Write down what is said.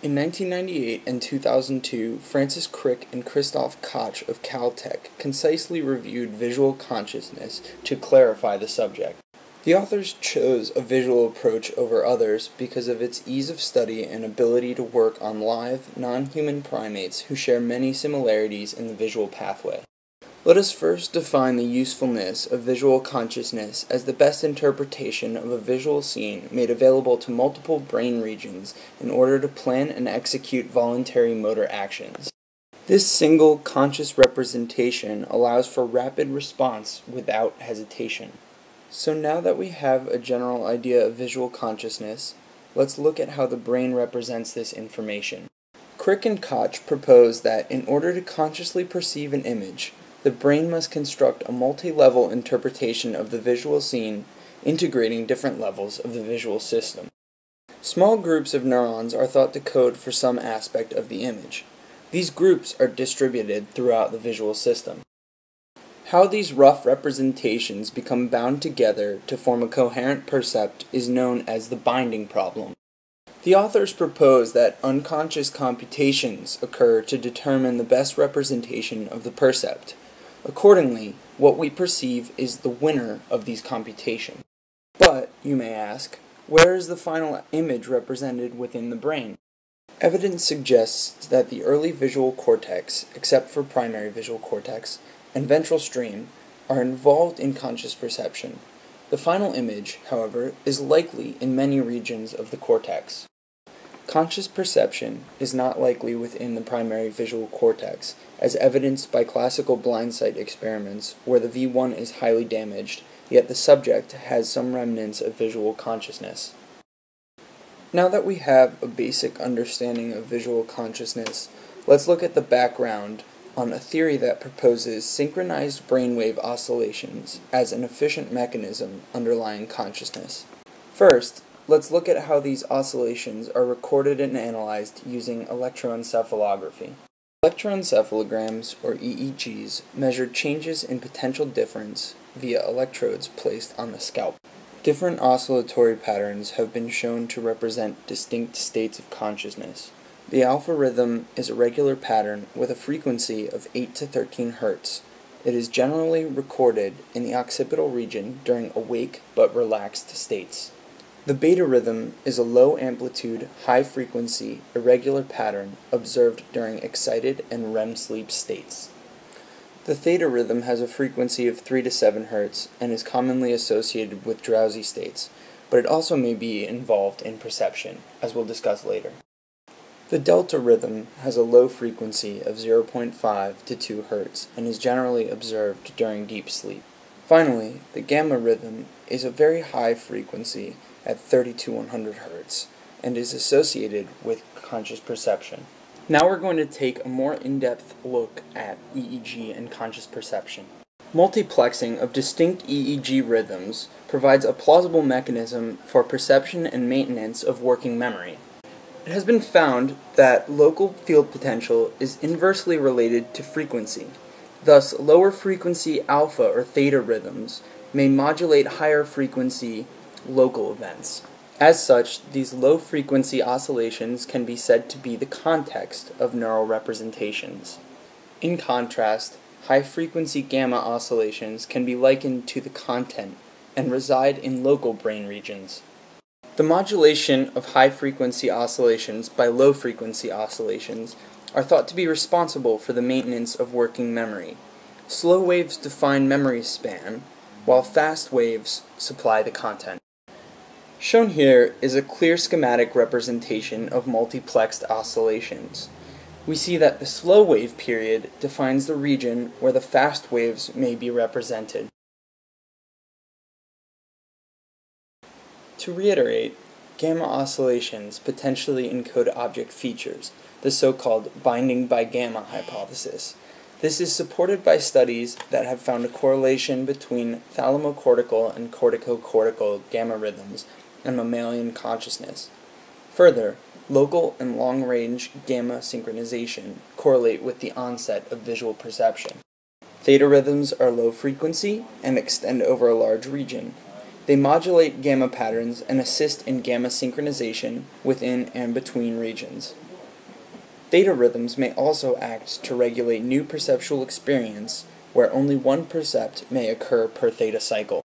In 1998 and 2002, Francis Crick and Christoph Koch of Caltech concisely reviewed visual consciousness to clarify the subject. The authors chose a visual approach over others because of its ease of study and ability to work on live, non-human primates who share many similarities in the visual pathway. Let us first define the usefulness of visual consciousness as the best interpretation of a visual scene made available to multiple brain regions in order to plan and execute voluntary motor actions. This single conscious representation allows for rapid response without hesitation. So now that we have a general idea of visual consciousness, let's look at how the brain represents this information. Crick and Koch propose that in order to consciously perceive an image, the brain must construct a multi-level interpretation of the visual scene, integrating different levels of the visual system. Small groups of neurons are thought to code for some aspect of the image. These groups are distributed throughout the visual system. How these rough representations become bound together to form a coherent percept is known as the binding problem. The authors propose that unconscious computations occur to determine the best representation of the percept. Accordingly, what we perceive is the winner of these computations. But, you may ask, where is the final image represented within the brain? Evidence suggests that the early visual cortex, except for primary visual cortex, and ventral stream are involved in conscious perception. The final image, however, is likely in many regions of the cortex. Conscious perception is not likely within the primary visual cortex, as evidenced by classical blind sight experiments where the V1 is highly damaged, yet the subject has some remnants of visual consciousness. Now that we have a basic understanding of visual consciousness, let's look at the background on a theory that proposes synchronized brainwave oscillations as an efficient mechanism underlying consciousness. First, let's look at how these oscillations are recorded and analyzed using electroencephalography. Electroencephalograms, or EEGs, measure changes in potential difference via electrodes placed on the scalp. Different oscillatory patterns have been shown to represent distinct states of consciousness. The alpha rhythm is a regular pattern with a frequency of 8 to 13 Hz. It is generally recorded in the occipital region during awake but relaxed states. The beta rhythm is a low amplitude, high frequency, irregular pattern observed during excited and REM sleep states. The theta rhythm has a frequency of 3 to 7 Hz and is commonly associated with drowsy states, but it also may be involved in perception, as we'll discuss later. The delta rhythm has a low frequency of 0.5 to 2 Hz and is generally observed during deep sleep. Finally, the gamma rhythm is a very high frequency at 30 to 100 Hz and is associated with conscious perception. Now we're going to take a more in-depth look at EEG and conscious perception. Multiplexing of distinct EEG rhythms provides a plausible mechanism for perception and maintenance of working memory. It has been found that local field potential is inversely related to frequency. Thus, lower frequency alpha or theta rhythms may modulate higher frequency local events. As such, these low-frequency oscillations can be said to be the context of neural representations. In contrast, high-frequency gamma oscillations can be likened to the content and reside in local brain regions. The modulation of high-frequency oscillations by low-frequency oscillations are thought to be responsible for the maintenance of working memory. Slow waves define memory span, while fast waves supply the content. Shown here is a clear schematic representation of multiplexed oscillations. We see that the slow wave period defines the region where the fast waves may be represented. To reiterate, gamma oscillations potentially encode object features, the so-called binding by gamma hypothesis. This is supported by studies that have found a correlation between thalamocortical and corticocortical gamma rhythms and mammalian consciousness. Further, local and long-range gamma synchronization correlate with the onset of visual perception. Theta rhythms are low frequency and extend over a large region. They modulate gamma patterns and assist in gamma synchronization within and between regions. Theta rhythms may also act to regulate new perceptual experience, where only one percept may occur per theta cycle.